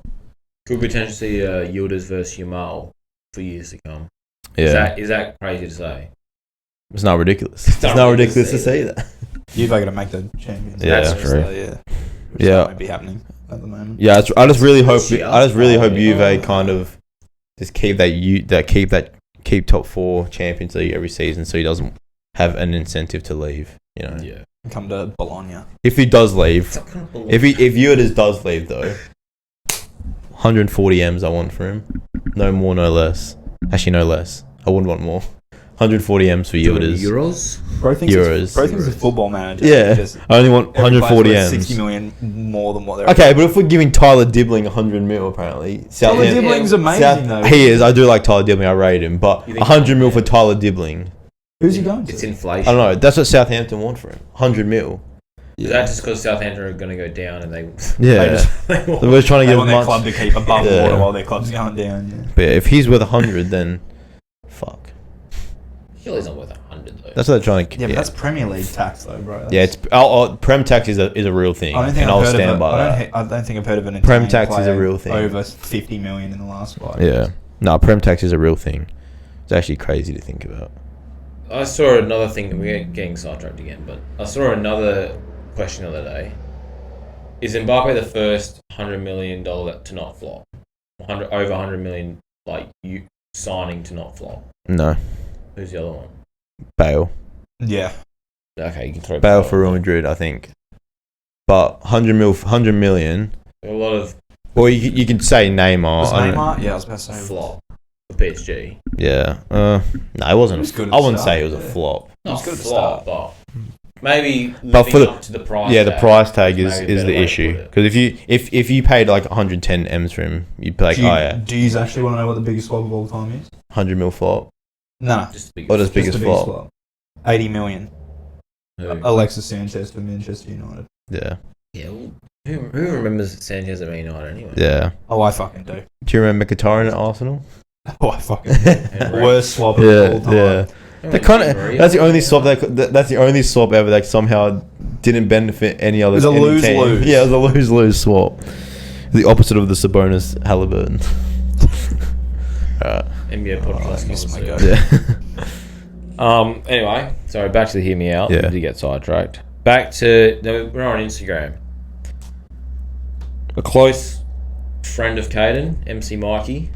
Could potentially see Yildiz versus Yamal for years to come. Yeah. Is that crazy to say? It's not ridiculous. It's not ridiculous to say that. Juve are going to make the Champions. Yeah, that's true. That won't be happening at the moment. Yeah, I just really hope Juve kind of just keep top 4 Champions League every season, so he doesn't have an incentive to leave. You know. Yeah. Come to Bologna. If he does leave, if Juventus does leave though, 140 M's I want for him. No more, no less. Actually, no less. I wouldn't want more. 140 M's for yielders. Euros? Bro thinks Euros. Bro thinks a football manager. Yeah, Just, I only want every player's 140 worth M's. 60 million more than what they're. Okay, but if we're giving Tyler Dibbling 100 mil, apparently Tyler Southampton. Dibbling's amazing though. He is. I do like Tyler Dibbling. I rate him, but You think 100 mil yeah. for Tyler Dibbling. Who's he going to? It's I inflation. don't know. That's what Southampton want for him. 100 mil. Is that just because Southampton are going to go down and they... Yeah. they want- We're trying to They get want their much. club to keep above Yeah. water while their club's going down. Yeah. But if he's worth 100, then fuck. Surely he's not worth 100 though. That's what they're trying to. Yeah, but that's Premier League tax though, bro. Yeah, it's Prem tax is a real thing, I don't think and I've I'll heard stand of by that. I don't think I've heard of an Prem Italian tax is a player real thing. over 50 million in the last 5 Yeah, years. no, Prem tax is a real thing. It's actually crazy to think about. I saw another thing. We're getting sidetracked again, but I saw another question the other day. Is Mbappe the first $100 million to not flop? Over 100 million, like you signing to not flop. No, Who's the other one? Bale, Yeah. Okay, you can throw Bale for Real Madrid, I think. But 100 million. a lot of Or you can say Neymar. Was I don't know. Neymar? Yeah, I was about to say. flop for PSG. Yeah. No, it wasn't. It was good at I the wouldn't start, say it was a yeah. flop. Not It's good at the flop, but maybe But for living the- up to the price. Yeah, the price tag is maybe a better the way to issue. put it. Because if you paid like 110 M's for him, you'd be like, do you, oh yeah, do you actually want to know what the biggest flop of all time is? 100 mil flop. No, Just the What is biggest. biggest the biggest flop? 80 million. Who? Alexis Sanchez for Manchester United. Yeah, Yeah, well, who remembers Sanchez at Man United anyway? yeah. Oh, I fucking do. Do you remember Qatar at Arsenal? Oh, I fucking do. And Worst swap of Yeah, all time. yeah. That's the only swap that's the only swap ever that somehow didn't benefit any other. It was a any lose-lose. team. Yeah, it was a lose-lose swap. The opposite of the Sabonis Halliburton. Alright. NBA podcast. miss my conversation. God. Yeah. Anyway, sorry. Back to the hear me out. Yeah. To get sidetracked. Back to we're on Instagram. A close friend of Caden, MC Mikey.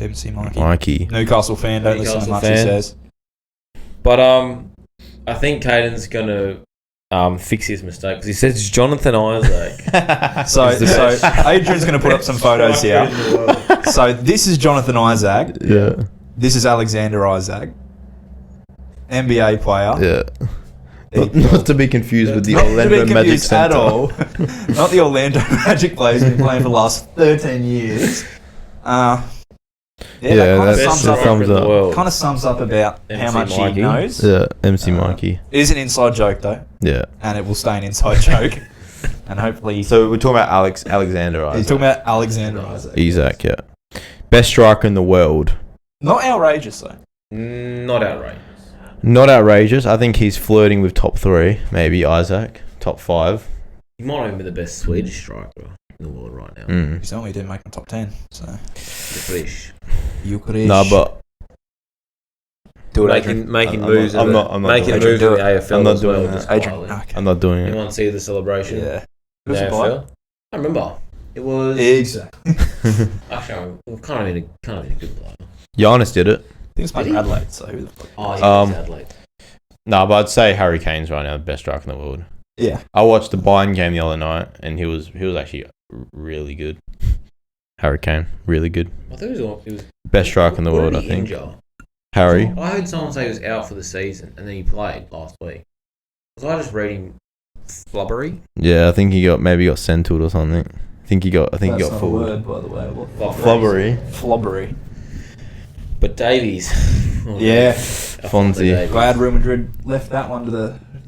MC Mikey. Mikey. Newcastle fan, don't listen to Newcastle much he fan. says. But I think Caden's gonna fix his mistake because he says Jonathan Isaac. So, He's the so Adrian's going to put up some photos here. So this is Jonathan Isaac. Yeah. This is Alexander Isaac, NBA player. Yeah. Not to be confused with the Not to Orlando be Magic confused at Center. all. Not the Orlando Magic player who's been playing for the last 13 years. Yeah, that kind of that's sums the up. thumbs up. world. Kind of sums up about how MC much Mikey. he knows. Yeah, MC Mikey. It is an inside joke though, Yeah. and it will stay an inside joke. And hopefully, So we're talking about Alexander he's Isaac. talking about Alexander Isaac. Isaac, yeah. Best striker in the world. Not outrageous though. Not outrageous. Not outrageous. I think he's flirting with top 3. Maybe Isaac. Top 5. He might even be the best Swedish striker in the world right now. Mm. He's only didn't make the top 10. So The Swedish. Eucharist. No, but do it, Making I'm moves. not- in the- I'm not making doing moves it. in the AFL I'm not as well. doing just that. Adrian. quietly. Okay. I'm not doing it. Anyone see the celebration? Yeah. In Who's the the player? AFL? I remember. It was Exactly. actually kind of in a good player. Giannis did it. I think it's playing Did he? Adelaide. So who the fuck? Oh, yeah, Um, Adelaide. No, but I'd say Harry Kane's right now the best striker in the world. Yeah. I watched the Bayern game the other night, and he was actually really good. Harry Kane, really good. I thought he was Best striker in the what world, did I he think. injure? Harry. I heard someone say he was out for the season, and then he played last week. Was I just reading flubbery? Yeah, I think he got sent to it or something. I think he got That's not a fooled. word, by the way. Flubbery. Flubbery. But Davies. Yeah. Fonzie. Davies. Glad Real Madrid left that one to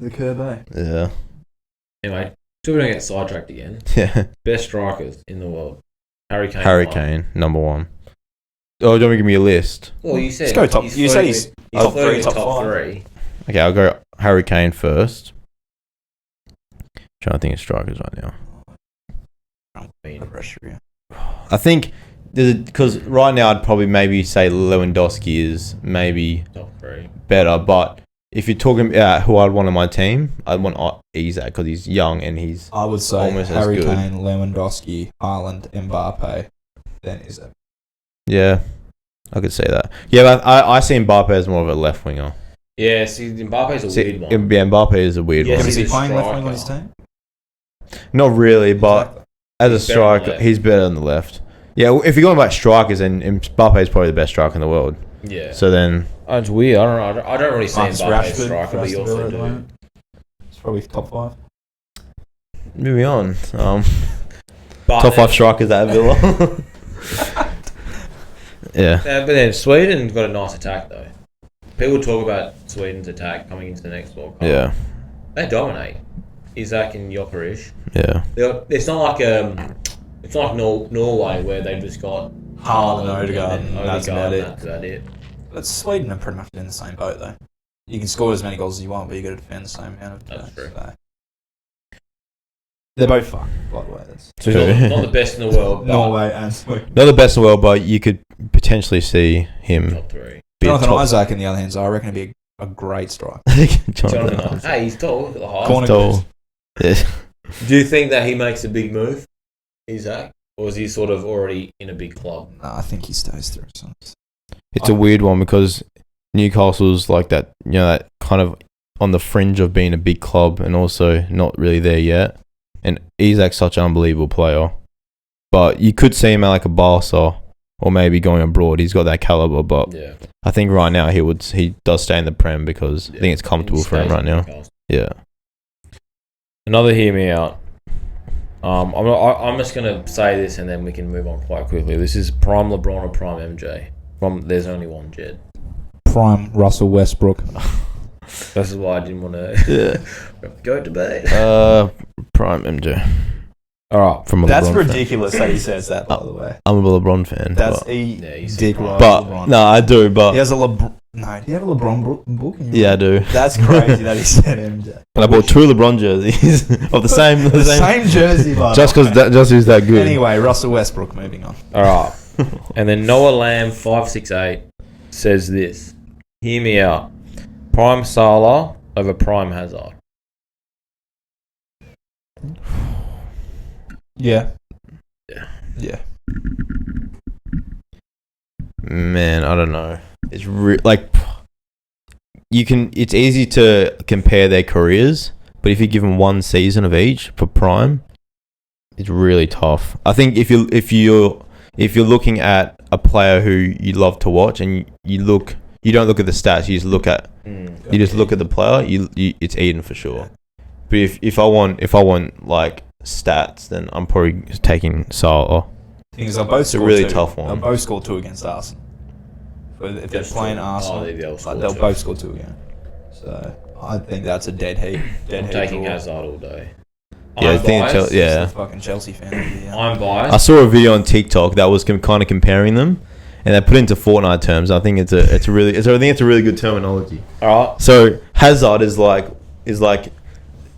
the curb, eh? Yeah. Anyway, so we don't get sidetracked again. Yeah. Best strikers in the world. Harry Kane. Harry won. Kane, number 1. Oh, do you want me to give me a list? Well, you said. Let's go top- he's you said flirting he's with- top flirting three, with top top five. 3. Okay, I'll go Harry Kane first. Trying to think of strikers right now. I mean, No pressure, yeah. I think because right now I'd probably maybe say Lewandowski is maybe top 3. better, but if you're talking about who I'd want on my team, I'd want Isak because he's young and he's I would say Almost as Harry good. Kane, Lewandowski, Haaland, Mbappe. Then is it? yeah, I could say that. Yeah, but I see Mbappe as more of a left winger. Yeah, see, Mbappe's a weird one. Yeah, Mbappe is a weird Yeah, one. Is he he's a playing left wing on striker. his team? Not really, but Exactly. as a He's better on the striker, left. he's better on the left. Yeah, if you're going about strikers, then Mbappe is probably the best striker in the world. Yeah. So then It's weird. I don't really see him Marcus being a Rashford striker, for but Aston you Villa also at the do. moment. It's probably top 5. Moving on. But Top 5 strikers at Villa. Yeah. But then Sweden's got a nice attack though. People talk about Sweden's attack coming into the next World Cup. Yeah. They dominate. Isak and Jokeris. Yeah. It's not like Norway where they've just got Haaland, Haaland Odegaard, and that's about it. That's about it. But Sweden are pretty much in the same boat, though. You can score as many goals as you want, but you got to defend the same amount of That's true. So. They're both fucked, by the way. That's Not the best in the world. But Norway and Sweden. Not the best in the world, but you could potentially see him top 3. be a Jonathan top. Isak, on the other hand, so I reckon he'd be a great striker. Jonathan Jonathan, hey, he's tall. Look at the height. Corner Tall. goes. Yeah. Do you think that he makes a big move, Isak? Or is he sort of already in a big club? No, I think he stays through. So. It's a weird one because Newcastle's like that, that kind of on the fringe of being a big club and also not really there yet. And Isak's such an unbelievable player. But you could see him at like a Barca or maybe going abroad. He's got that caliber, but Yeah. I think right now he does stay in the Prem because I think it's comfortable for him right now. Yeah. Another hear me out. I'm just gonna say this and then we can move on quite quickly. This is prime LeBron or prime MJ. There's only one Jed. Prime Russell Westbrook. This is why I didn't want to go debate. Prime MJ. All right, From a That's LeBron ridiculous that he says that, by the way. I'm a LeBron fan. That's but, he's dick prime. right. but LeBron. no, I do. But He has a LeBron. No, do you have a LeBron book? In your yeah, I room? do. That's crazy that he said MJ. And I bought 2 LeBron jerseys of the same. The same jersey, by Just the because way. just he's that good. Anyway, Russell Westbrook, moving on. All right, and then Noah Lamb 568 says this. Hear me out. Prime Salah over Prime Hazard. Yeah. Yeah. Yeah. Man, I don't know. It's it's easy to compare their careers, but if you give them one season of each for Prime, it's really tough. I think if you're looking at a player who you love to watch and you don't look at the stats, you just look at the player, it's Eden for sure. But if I want like stats, then I'm probably taking Salah. Thing is, they'll both It's a score really 2. tough one. They'll both score 2 against Arsenal. But if they're That's playing true. Arsenal, They'll they'll both score 2 again. So I think that's a dead heat. I'm taking Hazard all day. Yeah, I I'm think biased. yeah. Fucking Chelsea fan. Of the year. I'm I biased. saw a video on TikTok that was kind of comparing them, and they put it into Fortnite terms. I think it's a really good terminology. All right. So Hazard is like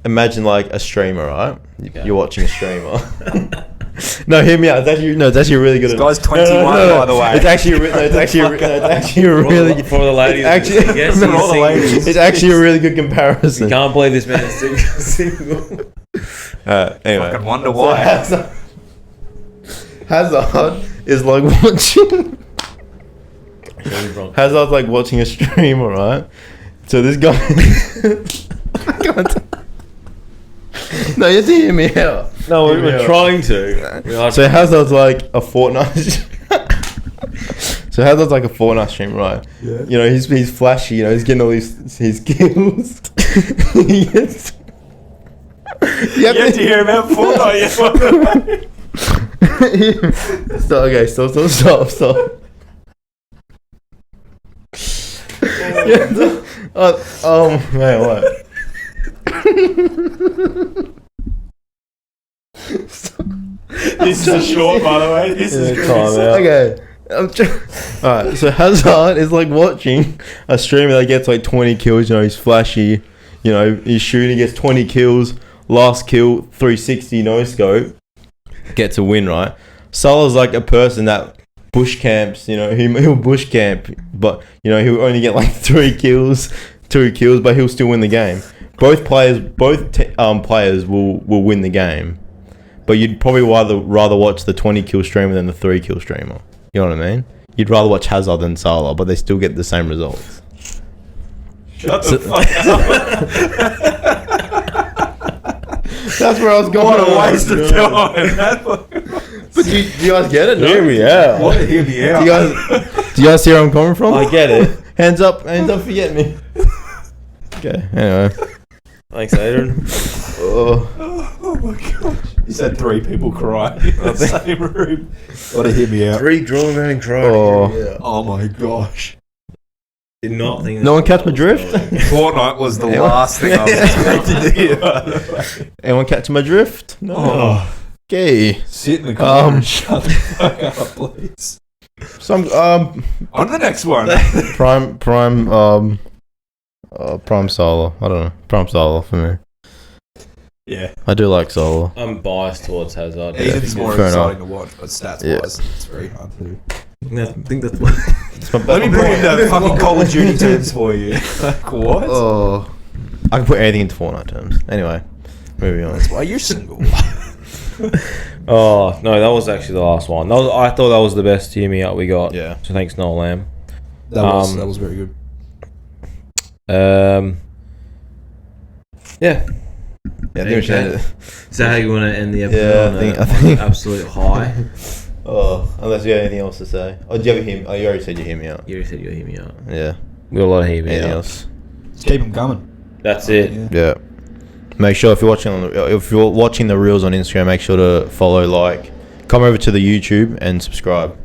imagine like a streamer, right? Okay. You're watching a streamer. No, hear me out. It's actually really good. This guy's 21, by the way. It's actually a really For the ladies, yes, For all the ladies. it's actually a really good comparison. Can't believe this man is single. Anyway, Fucking wonder why. So Hazard is like watching. Hazard's like watching a stream, alright? So this guy. No, you have to hear me out. No, we're trying to. So Hazard's like a Fortnite. So Hazard's like a Fortnite stream, right? Yeah. You know, he's flashy. You know, he's getting all his kills. He gets. You have to hear about Fortnite. Stop. Okay, stop. Man, what? This is a short, by the way. This is Okay. Alright, so Hazard is like watching a streamer that gets like 20 kills. You know, he's flashy. You know, he's shooting, gets 20 kills. Last kill, 360 no scope. Gets a win, right? Salah's like a person that bush camps. You know, he'll bush camp, but you know he'll only get like 2 kills, but he'll still win the game. Both players will win the game, but you'd probably rather watch the 20 kill streamer than the 3 kill streamer. You know what I mean? You'd rather watch Hazard than Salah, but they still get the same results. Shut the fuck up. That's where I was going. What a waste of time. But do you guys get it? No? Hear me out. What? Hear me out. Do you guys see where I'm coming from? I get it. Hands up, forget me. Okay, anyway. Thanks, Adrian. Oh my gosh. You said 3 people crying in the same room. Gotta hear me out. 3 drawn men and crying. Oh my gosh. Did not think. No one catch my drift? Fortnite was the last thing I was expecting to hear. Anyone catch my drift? No. Oh. Okay. Sit in the corner and shut the fuck up, please. Some On to the next one. Prime Solo. I don't know. Prime Solo for me. Yeah. I do like Solo. I'm biased towards Hazard. Ethan's more Fair exciting to watch, but stats wise, it's very hard to do. I think that's what. Let me bring in the fucking Call of Duty terms for you. Like, what? Oh. I can put anything into Fortnite terms. Anyway, moving on. That's why you're single. Oh no, that was actually the last one. I thought that was the best Hear Me Out we got. Yeah. So thanks, Noel Lamb. That was very good. Yeah, Yeah. I think we should end it. Is that how you want to end the episode? Yeah, on I think- an absolute high. Oh, unless you have anything else to say. Oh, do you have a him? Oh, you already said you hear me out. You already said you'll hear me out. Yeah. We got a lot of Hear Me Anything Out. else? Just keep them coming. That's it. Yeah. Make sure if you're watching the reels on Instagram, make sure to follow, like, come over to the YouTube and subscribe.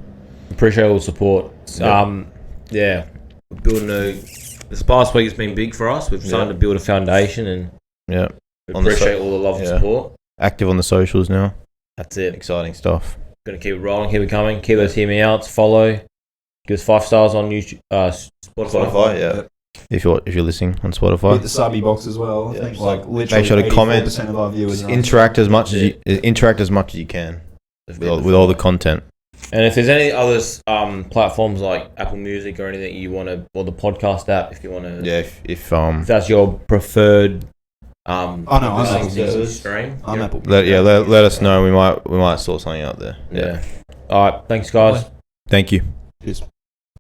Appreciate all the support. Yeah. Yeah. We're building this past week has been big for us. We've started to build a foundation and Yeah. we On the appreciate all the love and yeah. support. Active on the socials now. That's it. Exciting stuff. Gonna keep it rolling, keep it coming. Keep those Hear Me Outs, follow. Give us 5 stars on YouTube, Spotify. Yeah. If you're listening on Hit Spotify, the subby box as well. I Yeah. think like literally Make sure to comment. 84% of our viewers are interact as much as you can with all the content. And if there's any other platforms like Apple Music or anything you want to, or the podcast app, if you want to, Yeah. If that's your preferred Oh, no, I'm listening Apple to Music. stream. I'm Yeah. Apple. let us know. We might sort something out there. Yeah. All right. Thanks, guys. Thank you. Cheers.